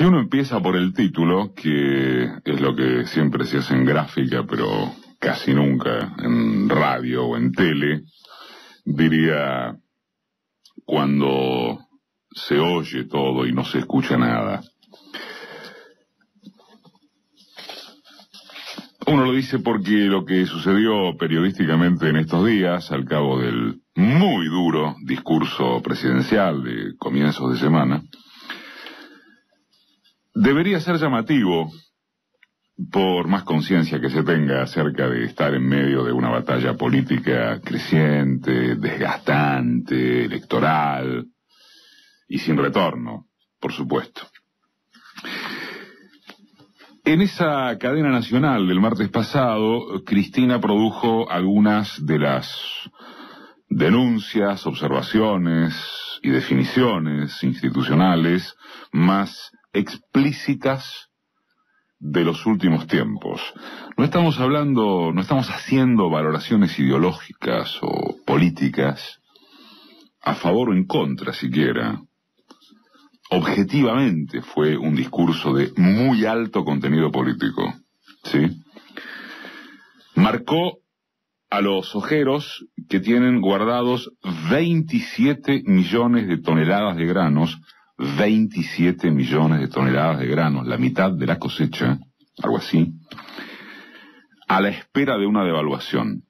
Si uno empieza por el título, que es lo que siempre se hace en gráfica, pero casi nunca en radio o en tele, diría cuando se oye todo y no se escucha nada. Uno lo dice porque lo que sucedió periodísticamente en estos días, al cabo del muy duro discurso presidencial de comienzos de semana, debería ser llamativo, por más conciencia que se tenga acerca de estar en medio de una batalla política creciente, desgastante, electoral y sin retorno, por supuesto. En esa cadena nacional del martes pasado, Cristina produjo algunas de las denuncias, observaciones y definiciones institucionales más explícitas de los últimos tiempos. No estamos haciendo valoraciones ideológicas o políticas a favor o en contra siquiera. Objetivamente fue un discurso de muy alto contenido político, ¿sí? Marcó a los ojeros que tienen guardados 27 millones de toneladas de granos, 27 millones de toneladas de granos, la mitad de la cosecha, algo así, a la espera de una devaluación.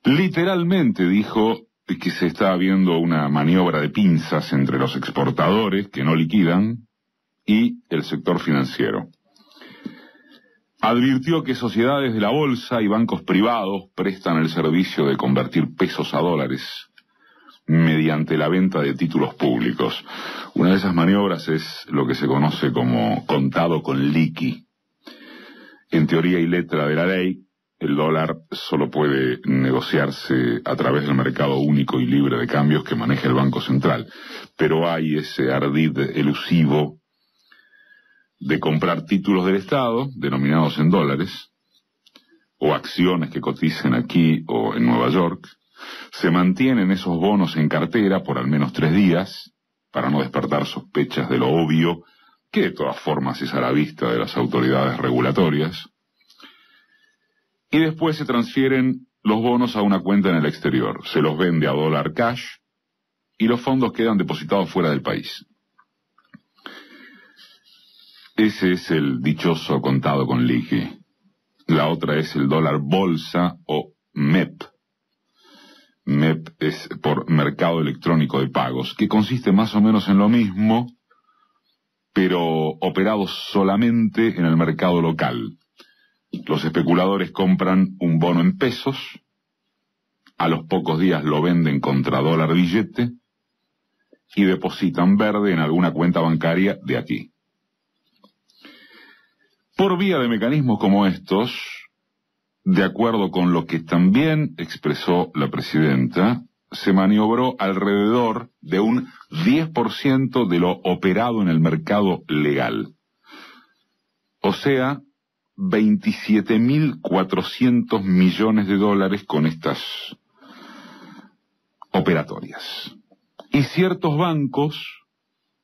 Literalmente dijo que se está viendo una maniobra de pinzas entre los exportadores que no liquidan y el sector financiero. Advirtió que sociedades de la bolsa y bancos privados prestan el servicio de convertir pesos a dólares mediante la venta de títulos públicos. Una de esas maniobras es lo que se conoce como contado con liqui. En teoría y letra de la ley, el dólar solo puede negociarse a través del mercado único y libre de cambios que maneja el Banco Central. Pero hay ese ardid elusivo de comprar títulos del Estado, denominados en dólares, o acciones que coticen aquí o en Nueva York. Se mantienen esos bonos en cartera por al menos 3 días, para no despertar sospechas de lo obvio, que de todas formas es a la vista de las autoridades regulatorias. Y después se transfieren los bonos a una cuenta en el exterior. Se los vende a dólar cash y los fondos quedan depositados fuera del país. Ese es el dichoso contado con liqui. La otra es el dólar bolsa o MEP. MEP es por Mercado Electrónico de Pagos, que consiste más o menos en lo mismo, pero operado solamente en el mercado local. Los especuladores compran un bono en pesos, a los pocos días lo venden contra dólar billete y depositan verde en alguna cuenta bancaria de aquí. Por vía de mecanismos como estos, de acuerdo con lo que también expresó la presidenta, se maniobró alrededor de un 10% de lo operado en el mercado legal. O sea, 27.400 millones de dólares con estas operatorias. Y ciertos bancos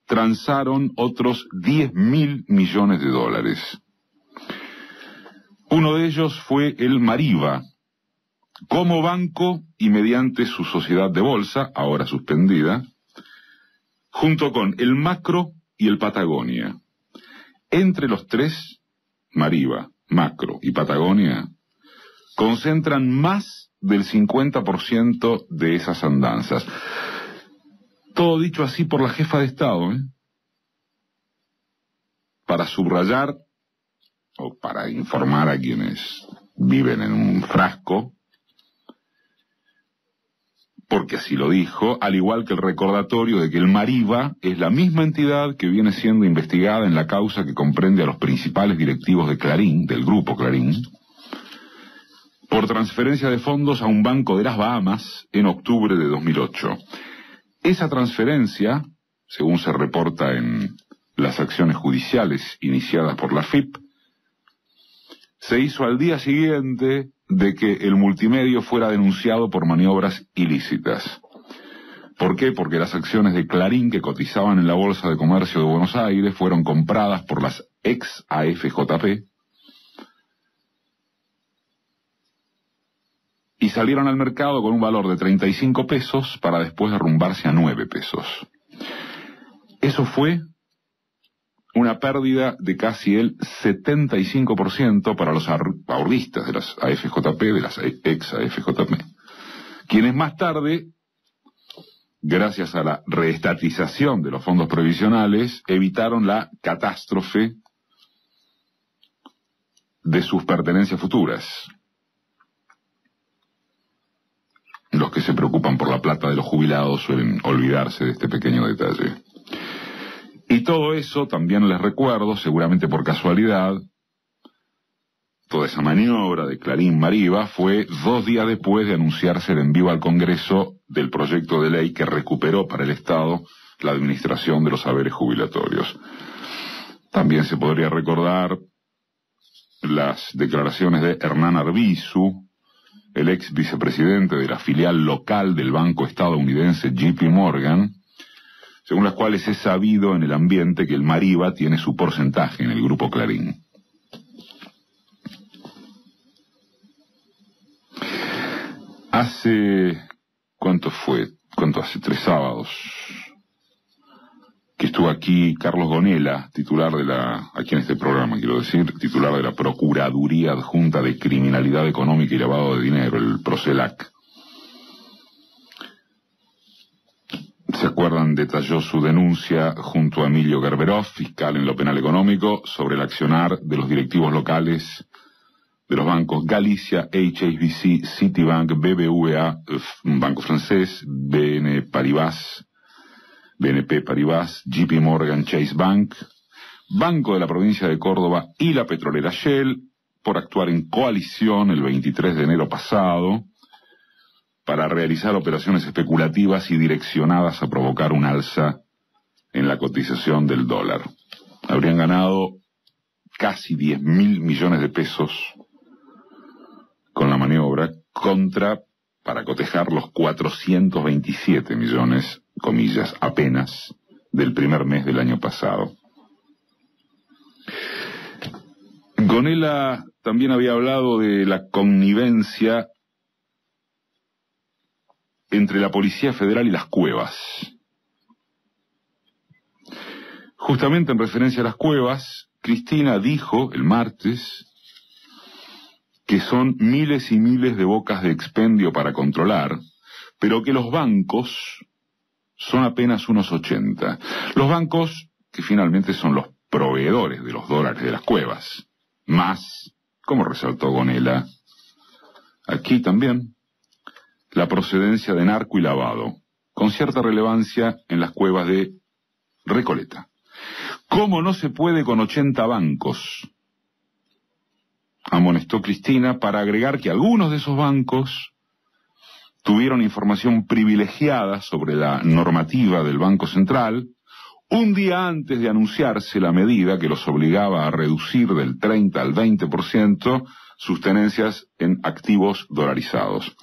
transaron otros 10.000 millones de dólares. Uno de ellos fue el Mariva, como banco y mediante su sociedad de bolsa, ahora suspendida, junto con el Macro y el Patagonia. Entre los tres, Mariva, Macro y Patagonia, concentran más del 50% de esas andanzas. Todo dicho así por la jefa de Estado, para subrayar o para informar a quienes viven en un frasco, porque así lo dijo, al igual que el recordatorio de que el Mariva es la misma entidad que viene siendo investigada en la causa que comprende a los principales directivos de Clarín, del grupo Clarín, por transferencia de fondos a un banco de las Bahamas en octubre de 2008. Esa transferencia, según se reporta en las acciones judiciales iniciadas por la FIP, se hizo al día siguiente de que el multimedio fuera denunciado por maniobras ilícitas. ¿Por qué? Porque las acciones de Clarín que cotizaban en la Bolsa de Comercio de Buenos Aires fueron compradas por las ex AFJP y salieron al mercado con un valor de 35 pesos para después derrumbarse a 9 pesos. Eso fue una pérdida de casi el 75% para los ahorristas de las AFJP, de las ex AFJP, quienes más tarde, gracias a la reestatización de los fondos previsionales, evitaron la catástrofe de sus pertenencias futuras. Los que se preocupan por la plata de los jubilados suelen olvidarse de este pequeño detalle. Y todo eso, también les recuerdo, seguramente por casualidad, toda esa maniobra de Clarín Mariva fue 2 días después de anunciarse el envío al Congreso del proyecto de ley que recuperó para el Estado la administración de los haberes jubilatorios. También se podría recordar las declaraciones de Hernán Arbizu, el ex vicepresidente de la filial local del banco estadounidense JP Morgan, según las cuales es sabido en el ambiente que el Mariva tiene su porcentaje en el grupo Clarín. ¿Cuánto hace 3 sábados que estuvo aquí Carlos Gonella, titular aquí en este programa quiero decir, titular de la Procuraduría Adjunta de Criminalidad Económica y Lavado de Dinero, el PROCELAC. ¿Se acuerdan? Detalló su denuncia junto a Emilio Gerberov, fiscal en lo penal económico, sobre el accionar de los directivos locales de los bancos Galicia, HSBC, Citibank, BBVA, un banco francés, BNP Paribas, JP Morgan Chase Bank, Banco de la Provincia de Córdoba y la petrolera Shell, por actuar en coalición el 23 de enero pasado para realizar operaciones especulativas y direccionadas a provocar un alza en la cotización del dólar. Habrían ganado casi 10.000 millones de pesos con la maniobra para cotejar los 427 millones, comillas, apenas, del primer mes del año pasado. Gonella también había hablado de la connivencia entre la Policía Federal y las cuevas. Justamente en referencia a las cuevas, Cristina dijo el martes que son miles y miles de bocas de expendio para controlar, pero que los bancos son apenas unos 80. Los bancos, que finalmente son los proveedores de los dólares de las cuevas, más, como resaltó Gonella, aquí también, la procedencia de narco y lavado, con cierta relevancia en las cuevas de Recoleta. ¿Cómo no se puede con 80 bancos? Amonestó Cristina, para agregar que algunos de esos bancos tuvieron información privilegiada sobre la normativa del Banco Central un día antes de anunciarse la medida que los obligaba a reducir del 30 al 20% sus tenencias en activos dolarizados.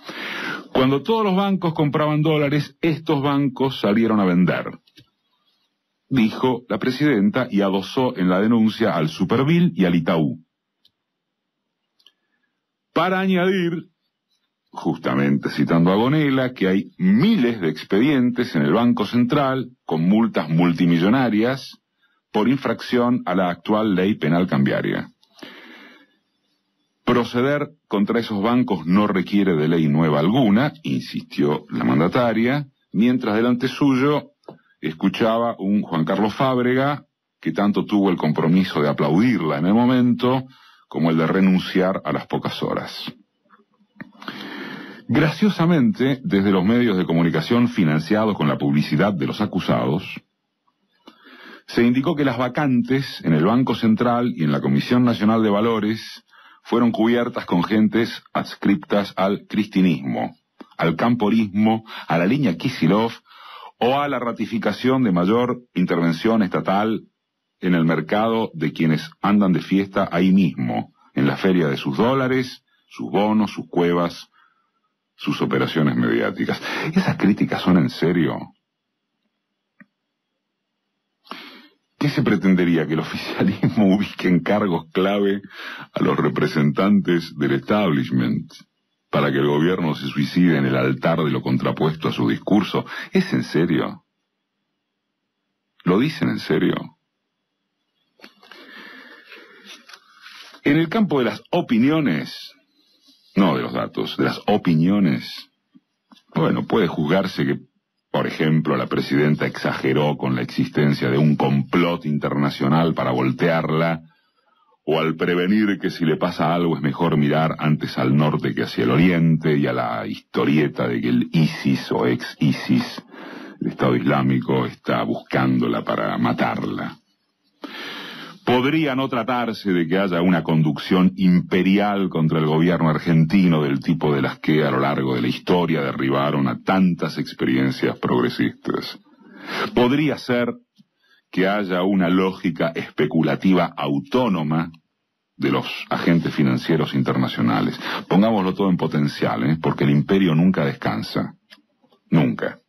Cuando todos los bancos compraban dólares, estos bancos salieron a vender, dijo la presidenta, y adosó en la denuncia al Supervil y al Itaú. Para añadir, justamente citando a Gonella, que hay miles de expedientes en el Banco Central con multas multimillonarias por infracción a la actual ley penal cambiaria. Proceder contra esos bancos no requiere de ley nueva alguna, insistió la mandataria, mientras delante suyo escuchaba un Juan Carlos Fábrega que tanto tuvo el compromiso de aplaudirla en el momento como el de renunciar a las pocas horas. Graciosamente, desde los medios de comunicación financiados con la publicidad de los acusados, se indicó que las vacantes en el Banco Central y en la Comisión Nacional de Valores fueron cubiertas con gentes adscriptas al cristinismo, al camporismo, a la línea Kicillof o a la ratificación de mayor intervención estatal en el mercado de quienes andan de fiesta ahí mismo, en la feria de sus dólares, sus bonos, sus cuevas, sus operaciones mediáticas. ¿Esas críticas son en serio? ¿Qué se pretendería? ¿Que el oficialismo ubique en cargos clave a los representantes del establishment para que el gobierno se suicide en el altar de lo contrapuesto a su discurso? ¿Es en serio? ¿Lo dicen en serio? En el campo de las opiniones, no de los datos, de las opiniones, bueno, puede juzgarse que, por ejemplo, la presidenta exageró con la existencia de un complot internacional para voltearla, o al prevenir que si le pasa algo es mejor mirar antes al norte que hacia el oriente, y a la historieta de que el ISIS o ex-ISIS, el Estado Islámico, está buscándola para matarla. Podría no tratarse de que haya una conducción imperial contra el gobierno argentino del tipo de las que a lo largo de la historia derribaron a tantas experiencias progresistas. Podría ser que haya una lógica especulativa autónoma de los agentes financieros internacionales. Pongámoslo todo en potencial, porque el imperio nunca descansa. Nunca.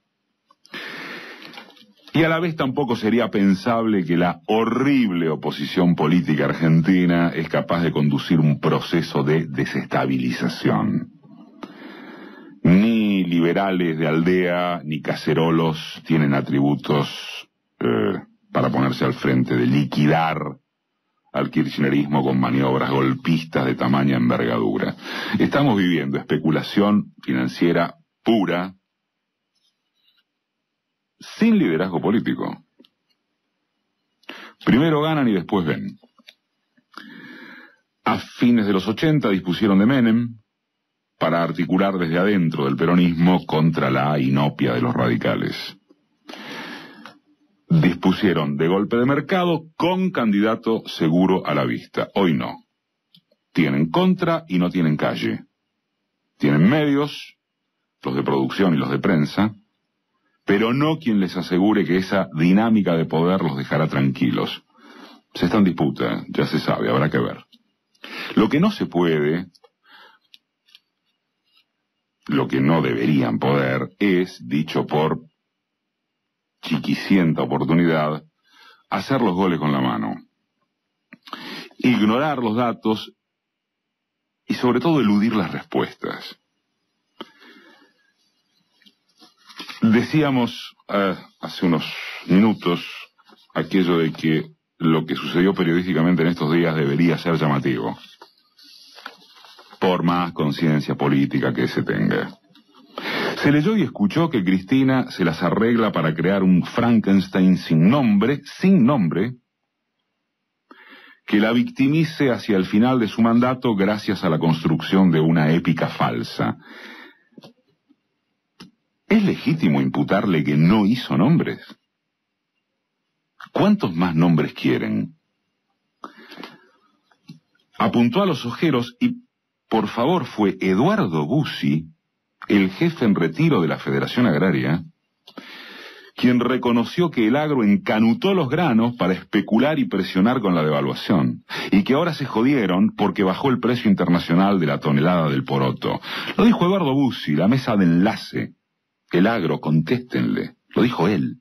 Y a la vez tampoco sería pensable que la horrible oposición política argentina es capaz de conducir un proceso de desestabilización. Ni liberales de aldea, ni cacerolos tienen atributos para ponerse al frente de liquidar al kirchnerismo con maniobras golpistas de tamaña envergadura. Estamos viviendo especulación financiera pura, sin liderazgo político. Primero ganan y después ven. A fines de los 80 dispusieron de Menem para articular desde adentro del peronismo contra la inopia de los radicales. Dispusieron de golpe de mercado con candidato seguro a la vista. Hoy no. Tienen contra y no tienen calle. Tienen medios, los de producción y los de prensa, pero no quien les asegure que esa dinámica de poder los dejará tranquilos. Se está en disputa, ya se sabe, habrá que ver. Lo que no se puede, lo que no deberían poder, es, dicho por chiquicienta oportunidad, hacer los goles con la mano. Ignorar los datos y sobre todo eludir las respuestas. Decíamos hace unos minutos aquello de que lo que sucedió periodísticamente en estos días debería ser llamativo, por más conciencia política que se tenga. Se leyó y escuchó que Cristina se las arregla para crear un Frankenstein sin nombre, que la victimice hacia el final de su mandato gracias a la construcción de una épica falsa. ¿Es legítimo imputarle que no hizo nombres? ¿Cuántos más nombres quieren? Apuntó a los ojeros y, por favor, fue Eduardo Bussi, el jefe en retiro de la Federación Agraria, quien reconoció que el agro encanutó los granos para especular y presionar con la devaluación, y que ahora se jodieron porque bajó el precio internacional de la tonelada del poroto. Lo dijo Eduardo Bussi, la mesa de enlace. El agro, contéstenle, lo dijo él.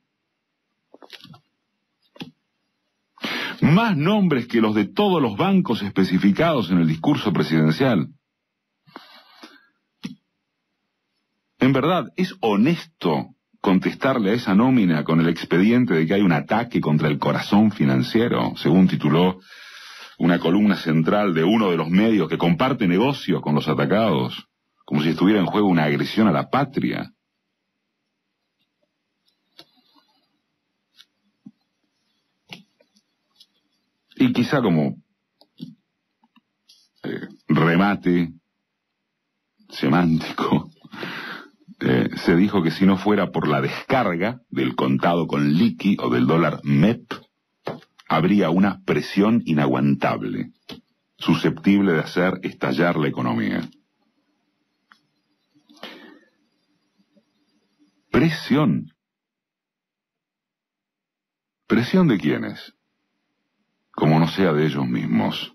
Más nombres que los de todos los bancos especificados en el discurso presidencial. En verdad, ¿es honesto contestarle a esa nómina con el expediente de que hay un ataque contra el corazón financiero, según tituló una columna central de uno de los medios que comparte negocios con los atacados, como si estuviera en juego una agresión a la patria? Y quizá como remate semántico, se dijo que si no fuera por la descarga del contado con liqui o del dólar MEP, habría una presión inaguantable, susceptible de hacer estallar la economía. Presión. ¿Presión de quiénes? Como no sea de ellos mismos.